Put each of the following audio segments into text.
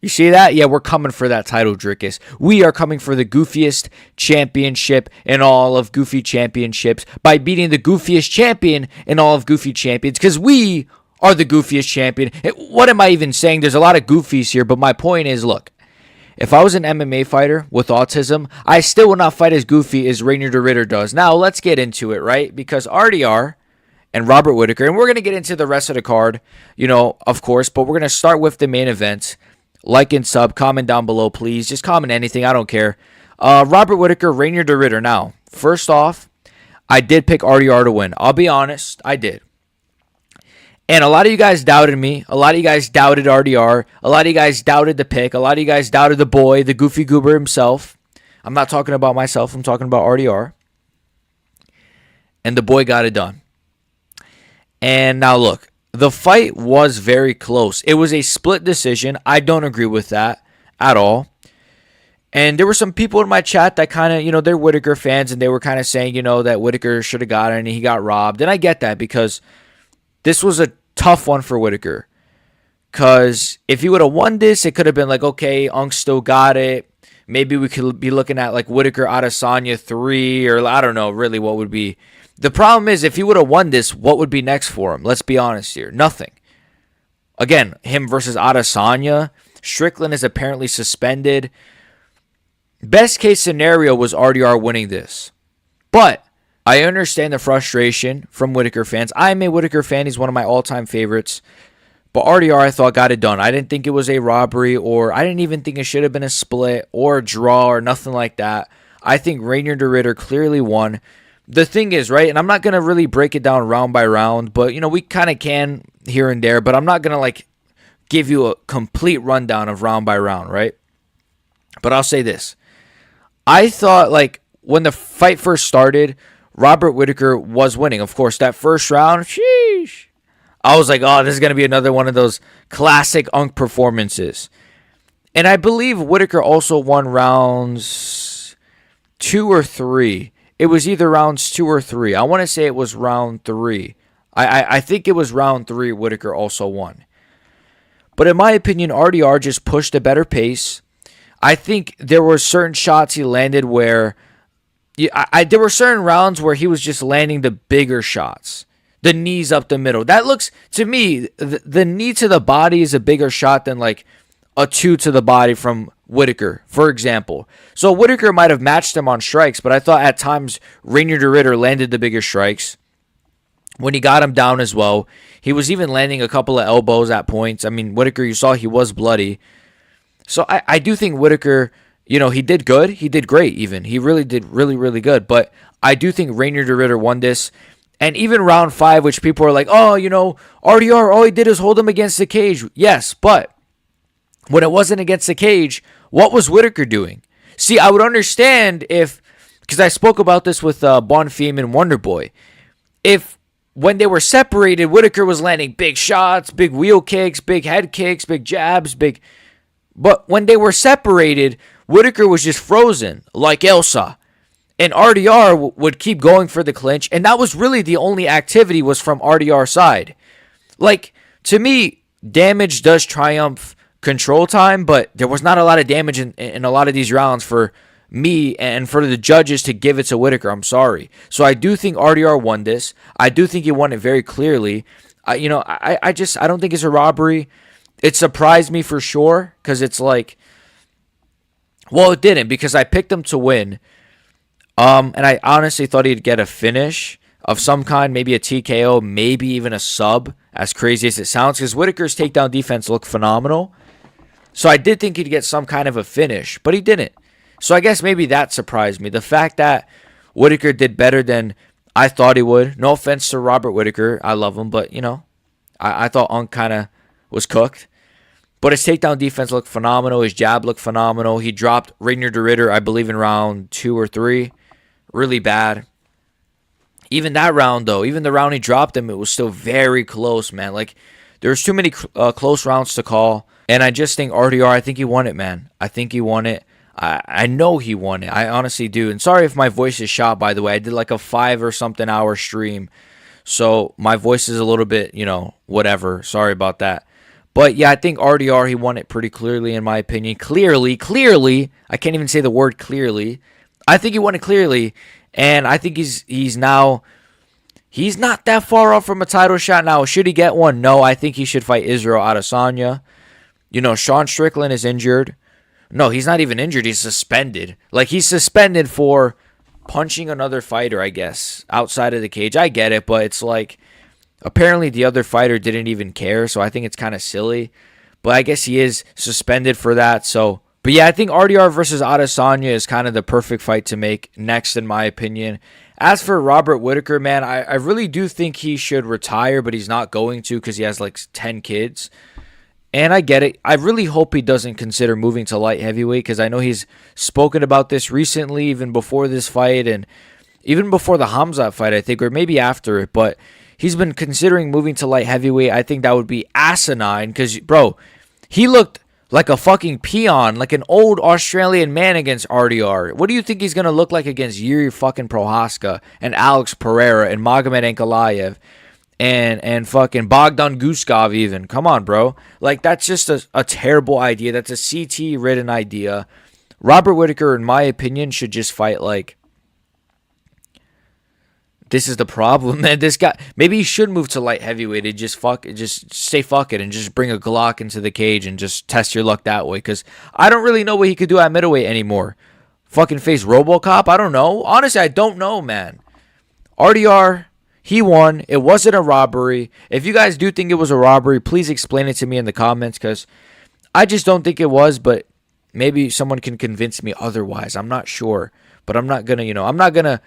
You see that? Yeah, we're coming for that title, Drickus. We are coming for the goofiest championship in all of Goofy championships by beating the goofiest champion in all of Goofy champions, because we are the goofiest champion. What am I even saying? There's a lot of goofies here, but my point is, look, if I was an MMA fighter with autism, I still would not fight as goofy as Reinier de Ridder does. Now, let's get into it, right? Because RDR and Robert Whittaker, and we're going to get into the rest of the card, of course, but we're going to start with the main event. Like and sub, comment down below, please. Just comment anything. I don't care. Robert Whittaker, Reinier de Ridder. Now, first off, I did pick RDR to win. I'll be honest, I did. And a lot of you guys doubted me. A lot of you guys doubted RDR. A lot of you guys doubted the pick. A lot of you guys doubted the boy, the Goofy Goober himself. I'm not talking about myself. I'm talking about RDR. And the boy got it done. And now look. The fight was very close. It was a split decision. I don't agree with that at all. And there were some people in my chat that kind of, they're Whittaker fans, and they were kind of saying, that Whittaker should have got it and he got robbed. And I get that, because this was a tough one for Whittaker. Because if he would have won this, it could have been like, okay, Unk still got it. Maybe we could be looking at like Whittaker Adesanya 3, or I don't know really what would be. The problem is, if he would have won this, what would be next for him? Let's be honest here. Nothing. Again, him versus Adesanya. Strickland is apparently suspended. Best case scenario was RDR winning this. But I understand the frustration from Whittaker fans. I'm a Whittaker fan. He's one of my all-time favorites. But RDR, I thought, got it done. I didn't think it was a robbery, or I didn't even think it should have been a split or a draw or nothing like that. I think Reinier de Ridder clearly won. The thing is, right, and I'm not going to really break it down round by round, but, we kind of can here and there, but I'm not going to, give you a complete rundown of round by round, right? But I'll say this. I thought, when the fight first started, Robert Whittaker was winning. Of course, that first round, sheesh. I was like, oh, this is going to be another one of those classic Unk performances. And I believe Whittaker also won rounds 2 or 3. It was either rounds 2 or 3. I want to say it was round 3. I think it was round 3 Whittaker also won. But in my opinion, RDR just pushed a better pace. I think there were certain shots he landed where... there were certain rounds where he was just landing the bigger shots. The knees up the middle. That looks, to me, the knee to the body is a bigger shot than a 2 to the body from Whittaker, for example. So Whittaker might have matched him on strikes, but I thought at times Reinier de Ridder landed the bigger strikes. When he got him down as well, he was even landing a couple of elbows at points. I mean, Whittaker, you saw he was bloody. So I do think Whittaker, he did good. He did great even. He really did really, really good. But I do think Reinier de Ridder won this. And even round 5, which people are like, oh, RDR, all he did is hold him against the cage. Yes, but when it wasn't against the cage, what was Whittaker doing? See, I would understand if, because I spoke about this with Bonfim and Wonderboy, if when they were separated, Whittaker was landing big shots, big wheel kicks, big head kicks, big jabs, but when they were separated, Whittaker was just frozen, like Elsa. And RDR would keep going for the clinch, and that was really the only activity was from RDR's side. To me, damage does triumph control time, but there was not a lot of damage in a lot of these rounds for me and for the judges to give it to Whittaker. I'm sorry. So I do think RDR won this. I do think he won it very clearly. I don't think it's a robbery. It surprised me for sure, because it's it didn't, because I picked him to win. And I honestly thought he'd get a finish of some kind, maybe a TKO, maybe even a sub, as crazy as it sounds, because Whittaker's takedown defense looked phenomenal. So I did think he'd get some kind of a finish, but he didn't. So I guess maybe that surprised me. The fact that Whittaker did better than I thought he would. No offense to Robert Whittaker. I love him, but, I thought Unk kind of was cooked. But his takedown defense looked phenomenal. His jab looked phenomenal. He dropped Reinier de Ridder, I believe, in round 2 or 3. Really bad. Even that round, though, even the round he dropped him, it was still very close, man. There's too many close rounds to call. And I just think RDR, I think he won it, man. I think he won it. I know he won it. I honestly do. And sorry if my voice is shot, by the way. I did a 5 or something hour stream. So my voice is a little bit, whatever. Sorry about that. But yeah, I think RDR, he won it pretty clearly, in my opinion. Clearly. I can't even say the word clearly. I think he won it clearly. And I think he's not that far off from a title shot now. Should he get one? No, I think he should fight Israel Adesanya. Sean Strickland is injured. No, he's not even injured. He's suspended. Like, he's suspended for punching another fighter, I guess, outside of the cage. I get it, but it's like, apparently the other fighter didn't even care, so I think it's kind of silly. But I guess he is suspended for that. But yeah, I think RDR versus Adesanya is kind of the perfect fight to make next, in my opinion. As for Robert Whittaker, man, I really do think he should retire, but he's not going to because he has like 10 kids. And I get it. I really hope he doesn't consider moving to light heavyweight because I know he's spoken about this recently, even before this fight and even before the Hamzat fight, I think, or maybe after it. But he's been considering moving to light heavyweight. I think that would be asinine because, bro, he looked like a fucking peon, like an old Australian man against RDR. What do you think he's going to look like against Yuri fucking Prohaska and Alex Pereira and Magomed Ankalaev? And fucking Bogdan Guskov even. Come on, bro. Like, that's just a terrible idea. That's a CT-ridden idea. Robert Whittaker, in my opinion, should just fight, like... This is the problem, man. This guy... Maybe he should move to light heavyweight and just say fuck it and just bring a Glock into the cage and just test your luck that way. Because I don't really know what he could do at middleweight anymore. Fucking face RoboCop? I don't know. Honestly, I don't know, man. RDR... He won. It wasn't a robbery. If you guys do think it was a robbery, please explain it to me in the comments because I just don't think it was, but maybe someone can convince me otherwise. I'm not sure, but I'm not going to, I'm not going to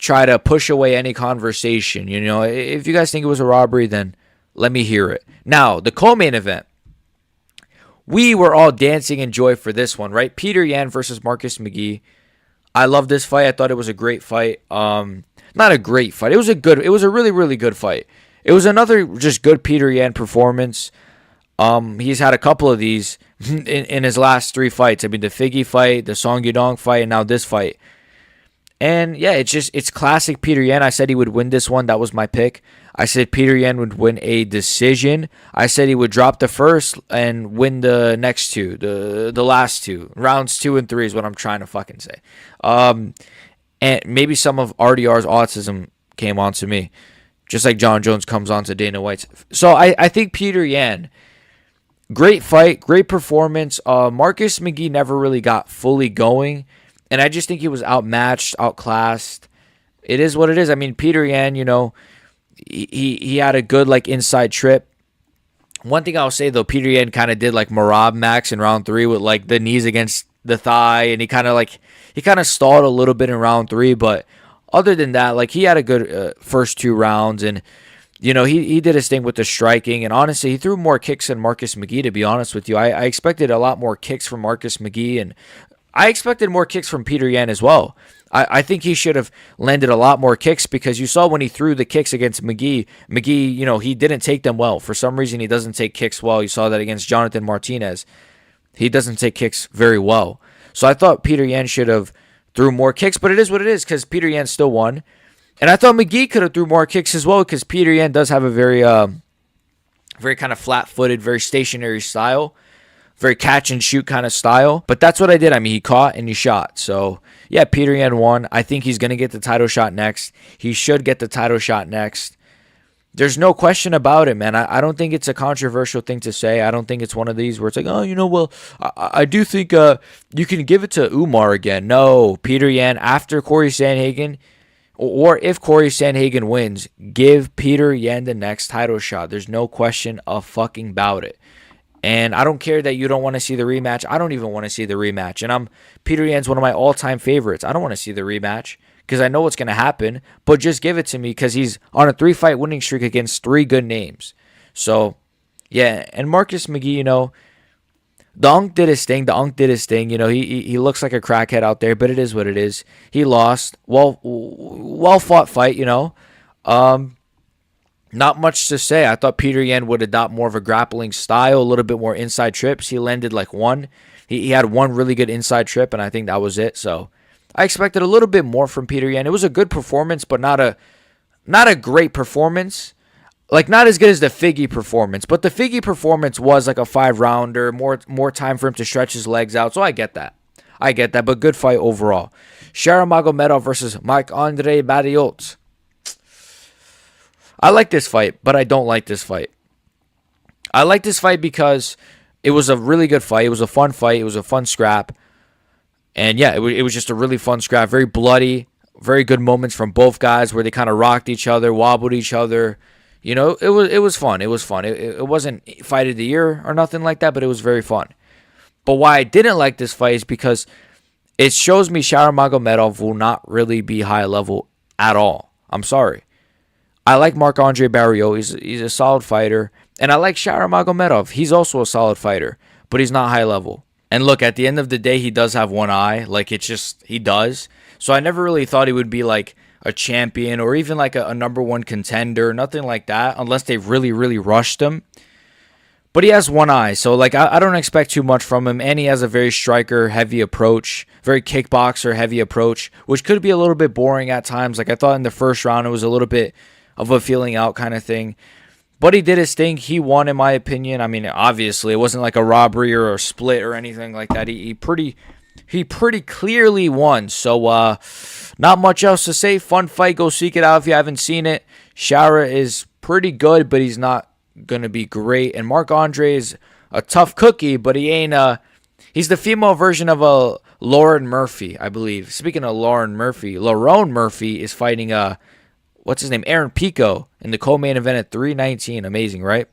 try to push away any conversation. If you guys think it was a robbery, then let me hear it. Now, the co-main event. We were all dancing in joy for this one, right? Petr Yan versus Marcus McGhee. I love this fight. I thought it was a great fight. Not a great fight. It was a really, really good fight. It was another just good Petr Yan performance. He's had a couple of these in his last 3 fights. I mean, the Figgy fight, the Song Yudong fight, and now this fight. And yeah, it's classic Petr Yan. I said he would win this one. That was my pick. I said Petr Yan would win a decision. I said he would drop the first and win the next 2, the last 2. Rounds 2 and 3 is what I'm trying to fucking say. And maybe some of RDR's autism came on to me, just like John Jones comes on to Dana White's. So I think Petr Yan, great fight, great performance. Marcus McGhee never really got fully going, and I just think he was outmatched, outclassed. It is what it is. I mean, Petr Yan, he had a good like inside trip. One thing I'll say though, Petr Yan kind of did like Marab Max in round 3 with like the knees against the thigh, and he kind of stalled a little bit in round 3, but other than that, like, he had a good first 2 rounds, and he did his thing with the striking, and honestly, he threw more kicks than Marcus McGhee, to be honest with you. I expected a lot more kicks from Marcus McGhee, and I expected more kicks from Petr Yan as well. I think he should have landed a lot more kicks because you saw when he threw the kicks against McGhee, he didn't take them well. For some reason, he doesn't take kicks well. You saw that against Jonathan Martinez. He doesn't take kicks very well. So I thought Petr Yan should have threw more kicks, but it is what it is because Petr Yan still won. And I thought McGhee could have threw more kicks as well because Petr Yan does have a very kind of flat-footed, very stationary style, very catch-and-shoot kind of style. But that's what I did. I mean, he caught and he shot. So, yeah, Petr Yan won. I think he's going to get the title shot next. He should get the title shot next. There's no question about it, man. I don't think it's a controversial thing to say. I don't think it's one of these where it's like, I do think you can give it to Umar again. No, Petr Yan, after Corey Sandhagen, or if Corey Sandhagen wins, give Petr Yan the next title shot. There's no question of fucking about it. And I don't care that you don't want to see the rematch. I don't even want to see the rematch. And Petr Yan's one of my all-time favorites. I don't want to see the rematch because I know what's going to happen, but just give it to me because he's on a 3-fight winning streak against 3 good names. So, yeah, and Marcus McGhee, the Unk did his thing. He looks like a crackhead out there, but it is what it is. He lost. Well-fought fight, Not much to say. I thought Petr Yan would adopt more of a grappling style, a little bit more inside trips. He landed like one. He had one really good inside trip, and I think that was it. So I expected a little bit more from Petr Yan. It was a good performance, but not a great performance. like not as good as the Figgy performance, but the Figgy performance was like a 5-rounder, more time for him to stretch his legs out. So I get that. But good fight overall. Shara Magomedov versus Marc-Andre Barriault. I like this fight, but I don't like this fight. I like this fight because it was a really good fight. It was a fun fight. It was a fun scrap. And yeah, it was just a really fun scrap. Very bloody. Very good moments from both guys where they kind of rocked each other, wobbled each other. You know, it was fun. It was fun. It wasn't fight of the year or nothing like that, but it was very fun. But why I didn't like this fight is because it shows me Shara Magomedov will not really be high level at all. I'm sorry. I like Marc-Andre Barriault. He's a solid fighter. And I like Shara Magomedov. He's also a solid fighter, but he's not high level. And look, at the end of the day, he does have one eye. Like, it's just, he does. So I never really thought he would be like a champion or even like a number one contender. Nothing like that, unless they really, really rushed him. But he has one eye, so like I don't expect too much from him. And he has a very striker-heavy approach, very kickboxer-heavy approach, which could be a little bit boring at times. Like I thought in the first round, it was a little bit of a feeling out kind of thing. But he did his thing. He won, in my opinion. I mean, obviously, it wasn't like a robbery or a split or anything like that. He pretty clearly won. So not much else to say. Fun fight. Go seek it out if you haven't seen it. Shara is pretty good, but he's not going to be great. And Marc-Andre is a tough cookie, but he ain't he's the female version of a Lauren Murphy, I believe. Speaking of Lauren Murphy, Lerone Murphy is fighting what's his name? Aaron Pico in the co-main event at 319. Amazing, right?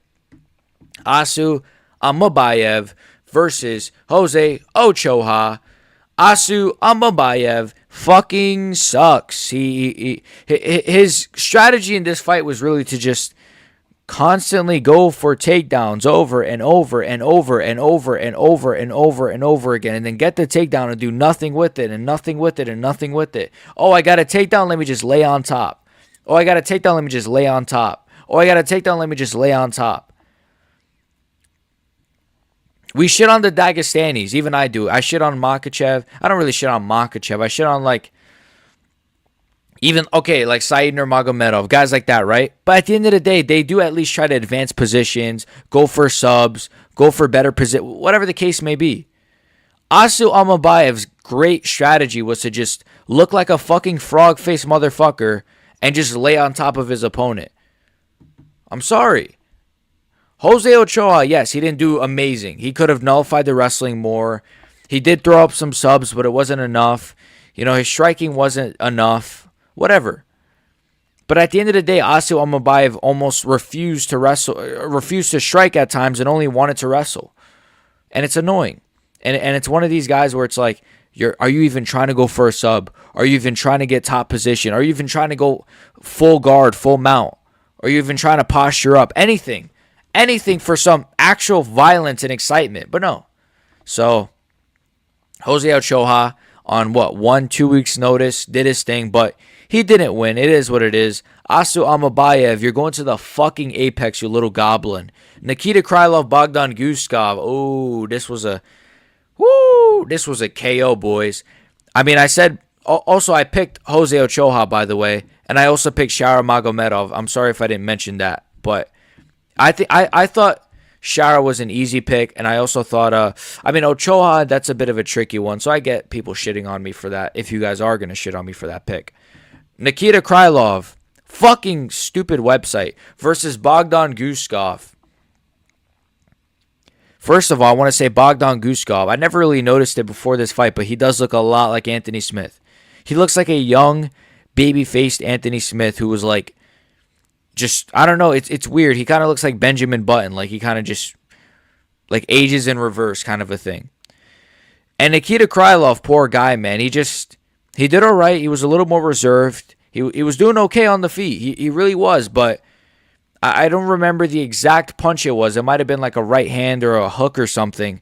Asu AlmaBUMev versus Jose Ochoa. Asu AlmaBUMev fucking sucks. His strategy in this fight was really to just constantly go for takedowns over and over and over and over and over and over and over again, and then get the takedown and do nothing with it and nothing with it and nothing with it. Oh, I got a takedown, let me just lay on top. Oh, I got a takedown, let me just lay on top. Oh, I got a takedown, let me just lay on top. We shit on the Dagestanis. Even I do. I shit on Makhachev. I don't really shit on Makhachev. I shit on like Said Nurmagomedov, guys like that, right? But at the end of the day, they do at least try to advance positions, go for subs, go for better position, whatever the case may be. Asu AlmaBUMev's great strategy was to just look like a fucking frog-faced motherfucker and just lay on top of his opponent. I'm sorry. Jose Ochoa, yes, he didn't do amazing. He could have nullified the wrestling more. He did throw up some subs, but it wasn't enough. You know, his striking wasn't enough. Whatever. But at the end of the day, Asu AlmaBUMev almost refused to strike at times and only wanted to wrestle. And it's annoying. And it's one of these guys where it's like, are you even trying to go for a sub? Are you even trying to get top position? Are you even trying to go full guard, full mount? Are you even trying to posture up? Anything for some actual violence and excitement. But no. So, Jose Ochoa on 1-2 weeks notice did his thing, but he didn't win. It is what it is. Asu AlmaBUMev, you're going to the fucking apex, you little goblin. Nikita Krylov, Bogdan Guskov. Oh, this was a KO, boys. I mean, I said, also I picked Jose Ochoa, by the way, and I also picked Shara Magomedov. I'm sorry if I didn't mention that, but I thought Shara was an easy pick, and I also thought, Ochoa, that's a bit of a tricky one, so I get people shitting on me for that, if you guys are going to shit on me for that pick. Nikita Krylov, fucking stupid website, versus Bogdan Guskov. First of all, I want to say Bogdan Guskov. I never really noticed it before this fight, but he does look a lot like Anthony Smith. He looks like a young, baby-faced Anthony Smith who was like, just, I don't know, it's weird. He kind of looks like Benjamin Button. Like, he kind of just, like, ages in reverse kind of a thing. And Nikita Krylov, poor guy, man. He did all right. He was a little more reserved. He was doing okay on the feet. He really was, but I don't remember the exact punch it was. It might have been like a right hand or a hook or something.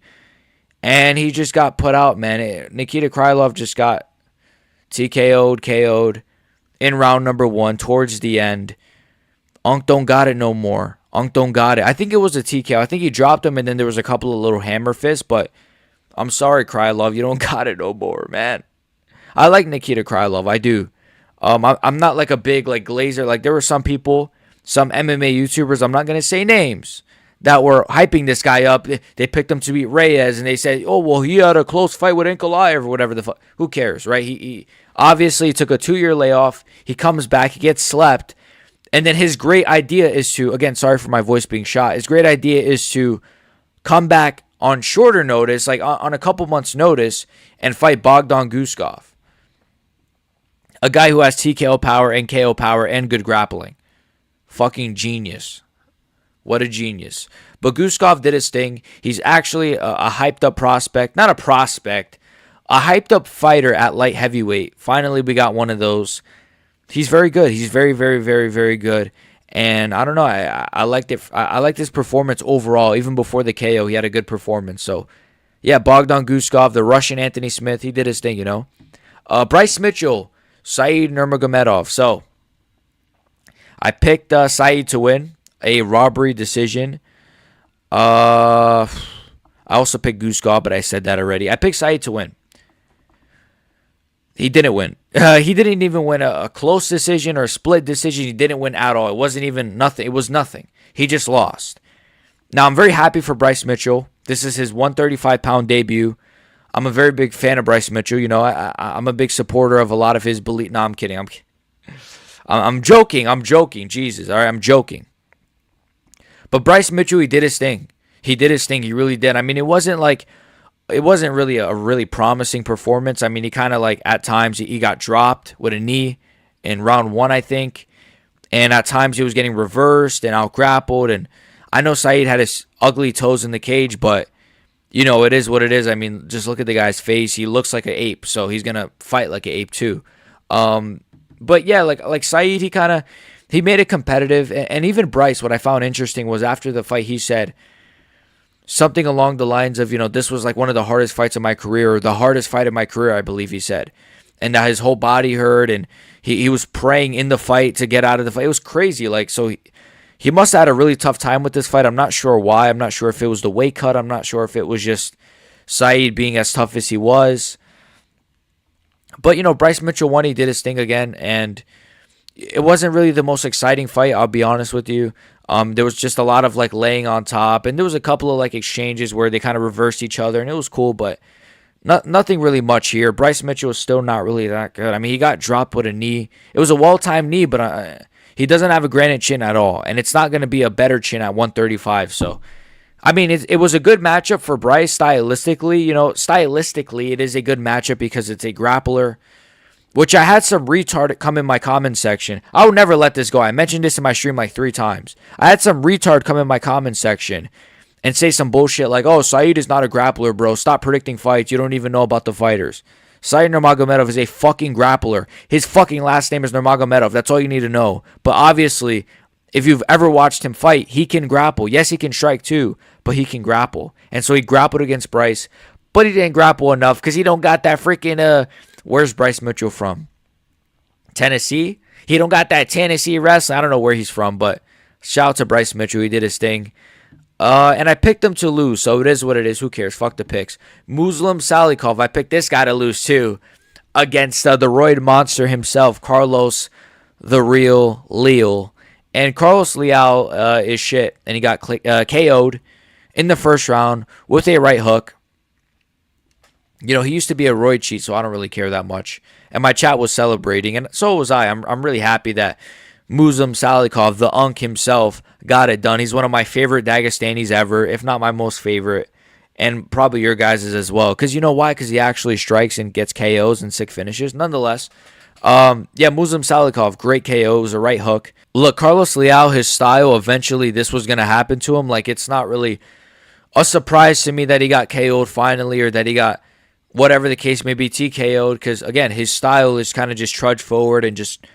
And he just got put out, man. Nikita Krylov just got KO'd in round number 1 towards the end. Unk don't got it no more. Unk don't got it. I think it was a TKO. I think he dropped him, and then there was a couple of little hammer fists, but I'm sorry, Krylov. You don't got it no more, man. I like Nikita Krylov. I do. I'm not like a big like glazer. Like, there were some people some MMA YouTubers, I'm not going to say names, that were hyping this guy up. They picked him to beat Reyes, and they said, oh, well, he had a close fight with Ankalaev or whatever the fuck. Who cares, right? He obviously took a 2-year layoff. He comes back. He gets slept. And then his great idea is to, again, sorry for my voice being shot. His great idea is to come back on shorter notice, like on a couple months' notice, and fight Bogdan Guskov. A guy who has TKO power and KO power and good grappling. Fucking genius. What a genius. But Guskov did his thing. He's actually a hyped up prospect. Not a prospect. A hyped up fighter at light heavyweight. Finally, we got one of those. He's very good. He's very, very, very, very good. And I don't know. I liked it. I liked his performance overall. Even before the KO, he had a good performance. So, yeah, Bogdan Guskov, the Russian Anthony Smith, he did his thing, you know. Bryce Mitchell, Said Nurmagomedov. So, I picked Said to win. A robbery decision. I also picked Guskov, but I said that already. I picked Said to win. He didn't win. He didn't even win a close decision or a split decision. He didn't win at all. It wasn't even nothing. It was nothing. He just lost. Now, I'm very happy for Bryce Mitchell. This is his 135-pound debut. I'm a very big fan of Bryce Mitchell. You know, I'm a big supporter of a lot of his belief. No, I'm kidding. I'm joking. I'm joking. Jesus. All right, I'm joking. But Bryce Mitchell, he did his thing. He did his thing. He really did. I mean, it wasn't really a really promising performance. I mean, he kind of like at times he got dropped with a knee in round 1, I think. And at times he was getting reversed and out grappled. And I know Said had his ugly toes in the cage, but you know, it is what it is. I mean, just look at the guy's face. He looks like an ape, so he's going to fight like an ape too. But yeah, like Said, he made it competitive. And even Bryce, what I found interesting was after the fight, he said something along the lines of, you know, this was like one of the hardest fights of my career, or the hardest fight of my career, I believe he said. And that his whole body hurt, and he was praying in the fight to get out of the fight. It was crazy. Like, so he must have had a really tough time with this fight. I'm not sure why. I'm not sure if it was the weight cut. I'm not sure if it was just Said being as tough as he was. But, you know, Bryce Mitchell won. He did his thing again, and it wasn't really the most exciting fight, I'll be honest with you. There was just a lot of like laying on top, and there was a couple of like exchanges where they kind of reversed each other, and it was cool, but nothing really much here. Bryce Mitchell was still not really that good. I mean, he got dropped with a knee. It was a well-timed knee, but he doesn't have a granite chin at all, and it's not going to be a better chin at 135. So, I mean, it was a good matchup for Bryce stylistically. You know, stylistically, it is a good matchup because it's a grappler, which I had some retard come in my comment section. I would never let this go. I mentioned this in my stream like 3 times. I had some retard come in my comment section and say some bullshit like, oh, Said is not a grappler, bro. Stop predicting fights. You don't even know about the fighters. Said Nurmagomedov is a fucking grappler. His fucking last name is Nurmagomedov. That's all you need to know. But obviously, if you've ever watched him fight, he can grapple. Yes, he can strike too, but he can grapple. And so he grappled against Bryce, but he didn't grapple enough because he don't got that freaking... Where's Bryce Mitchell from? Tennessee? He don't got that Tennessee wrestling. I don't know where he's from, but shout out to Bryce Mitchell. He did his thing. And I picked him to lose, so it is what it is. Who cares? Fuck the picks. Muslim Salikhov. I picked this guy to lose too against the roid monster himself, Carlos the Real Leal. And Carlos Leal is shit, and he got KO'd in the first round with a right hook. You know, he used to be a roid cheat, so I don't really care that much. And my chat was celebrating, and so was I. I'm really happy that Muslim Salikhov, the Unk himself, got it done. He's one of my favorite Dagestanis ever, if not my most favorite, and probably your guys' as well. Because you know why? Because he actually strikes and gets KOs and sick finishes. Nonetheless, yeah, Muslim Salikhov, great KOs, a right hook. Look, Carlos Leal, his style, eventually this was going to happen to him. Like, it's not really a surprise to me that he got KO'd finally, or that he got... whatever the case may be, TKO'd, because, again, his style is kind of just trudge forward and just,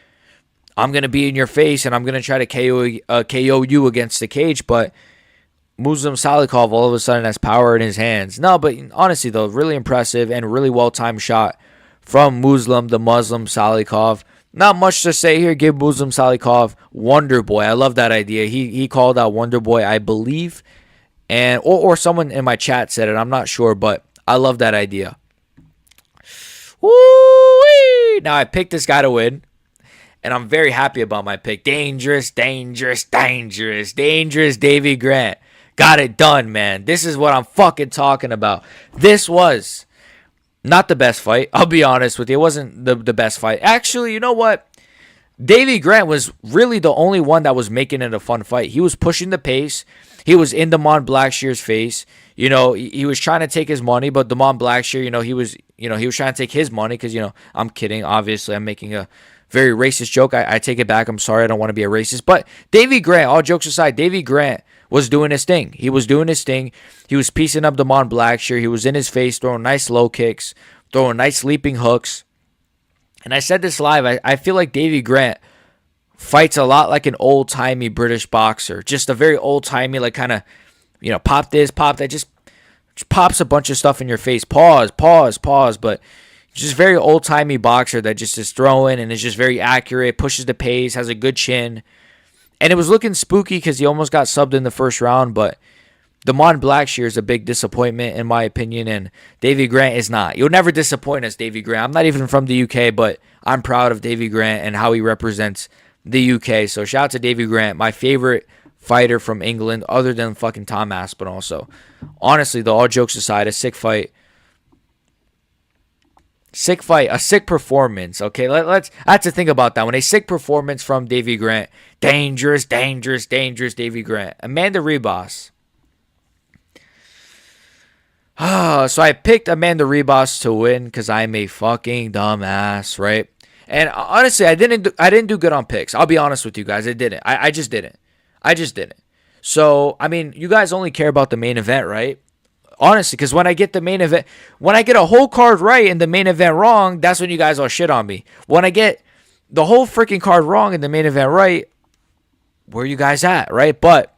I'm going to be in your face and I'm going to try to KO you against the cage, but Muslim Salikhov all of a sudden has power in his hands. No, but honestly, though, really impressive and really well-timed shot from the Muslim Salikhov. Not much to say here. Give Muslim Salikhov Wonder Boy. I love that idea. He called out Wonder Boy, I believe, and or someone in my chat said it. I'm not sure, but I love that idea. Woo-wee! Now I picked this guy to win, And I'm very happy about my pick. Dangerous, dangerous, dangerous, dangerous Davey Grant. Got it done, man. This is what I'm fucking talking about. This was not the best fight. I'll be honest with you. It wasn't the best fight. Actually, you know what? Davey Grant was really the only one that was making it a fun fight. He was pushing the pace. He was in Damon Blackshear's face. You know, he was trying to take his money, but Damon Blackshear, he was trying to take his money because, I'm kidding. Obviously, I'm making a very racist joke. I take it back. I'm sorry. I don't want to be a racist. But Davey Grant, all jokes aside, Davey Grant was doing his thing. He was doing his thing. He was piecing up Damon Blackshear. He was in his face, throwing nice low kicks, throwing nice leaping hooks. And I said this live. I feel like Davey Grant fights a lot like an old-timey British boxer. Just a very old-timey, like kind of, pop this, pop that. Just pops a bunch of stuff in your face. Pause. But just very old-timey boxer that just is throwing and is just very accurate, pushes the pace, has a good chin. And it was looking spooky because he almost got subbed in the first round, but Damon Blackshear is a big disappointment in my opinion, and Davey Grant is not. You'll never disappoint us, Davey Grant. I'm not even from the UK, but I'm proud of Davey Grant and how he represents the UK. So shout out to Davey Grant, my favorite fighter from England other than fucking Tom Aspinall. So honestly, though, all jokes aside, a sick fight. Sick fight, a sick performance, okay? I have to think about that one. A sick performance from Davey Grant. Dangerous, dangerous, dangerous Davey Grant. Amanda Ribas. So I picked Amanda Ribas to win because I'm a fucking dumbass, right? And honestly, I didn't do good on picks. I'll be honest with you guys. I didn't. I just didn't. So, I mean, you guys only care about the main event, right? Honestly, because when I get the main event, when I get a whole card right and the main event wrong, that's when you guys all shit on me. When I get the whole freaking card wrong and the main event right, where you guys at, right? But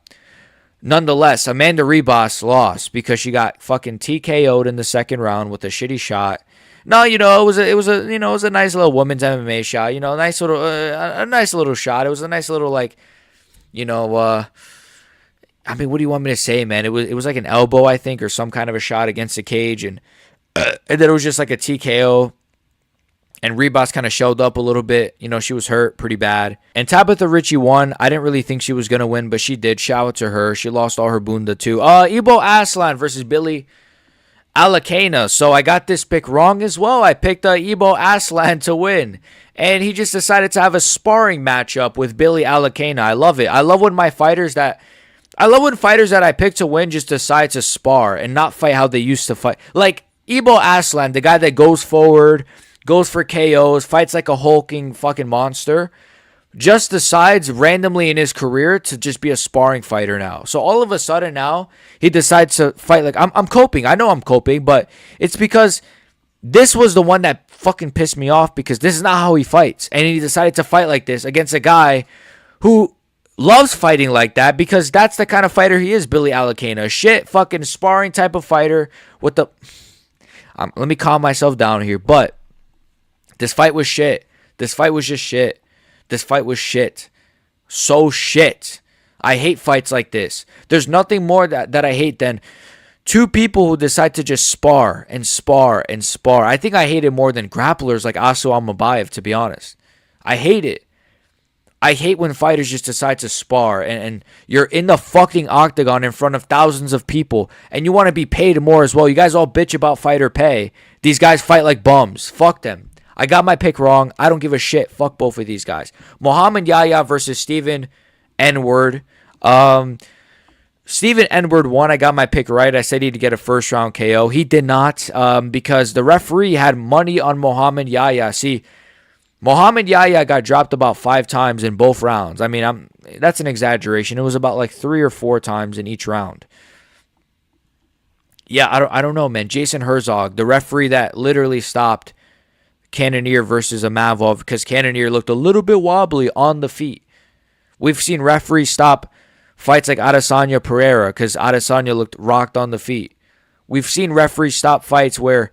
nonetheless, Amanda Ribas lost because she got fucking TKO'd in the second round with a shitty shot. No, it was a nice little women's MMA shot. A nice little shot. It was a nice little I mean, what do you want me to say, man? It was like an elbow, I think, or some kind of a shot against the cage, and then it was just like a TKO. And Ribas kind of shelled up a little bit. She was hurt pretty bad. And Tabatha Ricci won. I didn't really think she was gonna win, but she did. Shout out to her. She lost all her bunda too. Ibo Aslan versus Billy Elekana. So I got this pick wrong as well. I picked Ibo Aslan to win. And he just decided to have a sparring matchup with Billy Elekana. I love it. I love when fighters that I pick to win just decide to spar and not fight how they used to fight. Like Ibo Aslan, the guy that goes forward, goes for KOs, fights like a hulking fucking monster, just decides randomly in his career to just be a sparring fighter now. So all of a sudden now, he decides to fight like, I'm coping. I know I'm coping, but it's because this was the one that fucking pissed me off because this is not how he fights. And he decided to fight like this against a guy who loves fighting like that because that's the kind of fighter he is, Billy Elekana. A shit fucking sparring type of fighter with the... let me calm myself down here, but this fight was shit. This fight was just shit. This fight was shit. So shit. I hate fights like this. There's nothing more that I hate than two people who decide to just spar and spar and spar. I think I hate it more than grapplers like AlmaBUMev, to be honest. I hate it. I hate when fighters just decide to spar and you're in the fucking octagon in front of thousands of people and you want to be paid more as well. You guys all bitch about fighter pay. These guys fight like bums. Fuck them. I got my pick wrong. I don't give a shit. Fuck both of these guys. Mohammad Yahya versus Steven N-Word. Steven N-Word won. I got my pick right. I said he'd get a first round KO. He did not because the referee had money on Mohammad Yahya. See, Mohammad Yahya got dropped about 5 times in both rounds. I mean, that's an exaggeration. It was about like 3 or 4 times in each round. Yeah, I don't know, man. Jason Herzog, the referee that literally stopped Cannonier versus Amavov because Cannonier looked a little bit wobbly on the feet. We've seen referees stop fights like Adesanya Pereira because Adesanya looked rocked on the feet. We've seen referees stop fights where...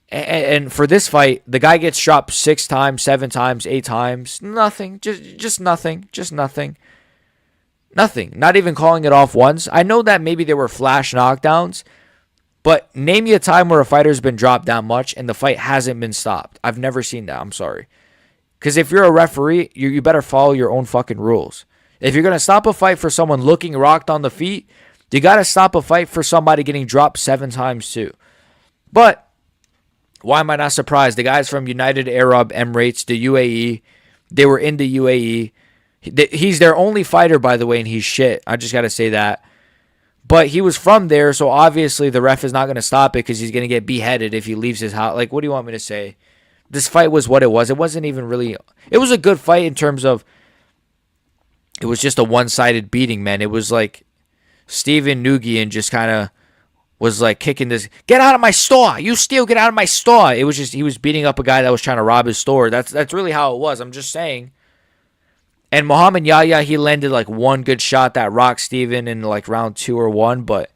And for this fight, the guy gets dropped 6 times, 7 times, 8 times. Nothing. Just nothing. Just nothing. Nothing. Not even calling it off once. I know that maybe there were flash knockdowns, but name me a time where a fighter's been dropped that much and the fight hasn't been stopped. I've never seen that. I'm sorry. Because if you're a referee, you better follow your own fucking rules. If you're going to stop a fight for someone looking rocked on the feet, you got to stop a fight for somebody getting dropped 7 times too. But why am I not surprised? The guys from United Arab Emirates, the UAE, they were in the UAE. He's their only fighter, by the way, and he's shit. I just got to say that. But he was from there, so obviously the ref is not going to stop it because he's going to get beheaded if he leaves his house. Like, what do you want me to say? This fight was what it was. It wasn't even really... It was a good fight in terms of... It was just a one-sided beating, man. It was like Steven Nguyen just kind of was like kicking this... Get out of my store! You steal, get out of my store! It was just... He was beating up a guy that was trying to rob his store. That's really how it was. I'm just saying... And Mohammad Yahya, he landed like one good shot that rocked Steven in like round 2 or 1. But,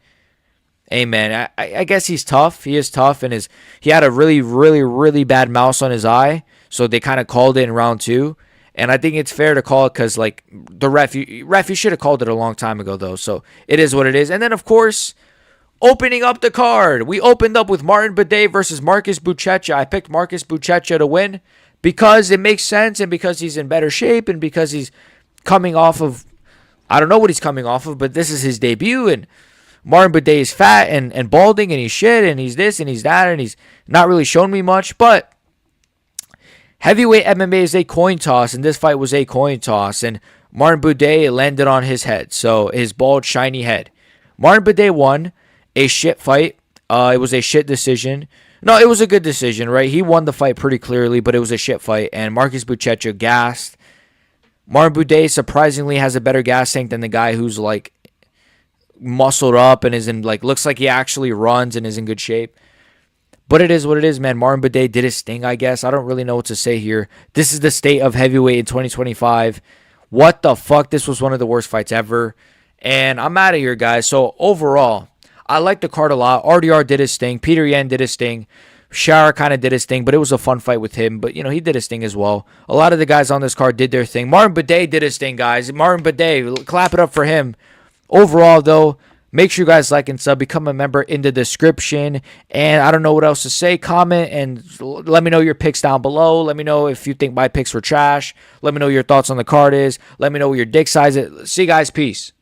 hey, man, I guess he's tough. He is tough. And he had a really, really, really bad mouse on his eye. So they kind of called it in round 2. And I think it's fair to call it because, like, the ref, you should have called it a long time ago, though. So it is what it is. And then, of course, opening up the card. We opened up with Martin Buday versus Marcus Buchecha. I picked Marcus Buchecha to win. Because it makes sense and because he's in better shape and because he's coming off of, I don't know what he's coming off of, but this is his debut. And Martin Buday is fat and balding and he's shit and he's this and he's that and he's not really shown me much. But heavyweight MMA is a coin toss and this fight was a coin toss. And Martin Buday landed on his head. So his bald, shiny head. Martin Buday won a shit fight. It was a shit decision. No, it was a good decision, right? He won the fight pretty clearly, but it was a shit fight. And Marcus Buchecha gassed. Martin Buday surprisingly has a better gas tank than the guy who's like muscled up and is in like looks like he actually runs and is in good shape. But it is what it is, man. Martin Buday did his thing, I guess. I don't really know what to say here. This is the state of heavyweight in 2025. What the fuck? This was one of the worst fights ever. And I'm out of here, guys. So overall, I like the card a lot. RDR did his thing. Peter Yan did his thing. Shara kind of did his thing, but it was a fun fight with him. But, you know, he did his thing as well. A lot of the guys on this card did their thing. Martin Buday did his thing, guys. Martin Buday, clap it up for him. Overall, though, make sure you guys like and sub. Become a member in the description. And I don't know what else to say. Comment and let me know your picks down below. Let me know if you think my picks were trash. Let me know your thoughts on the card is. Let me know what your dick size is. See you guys. Peace.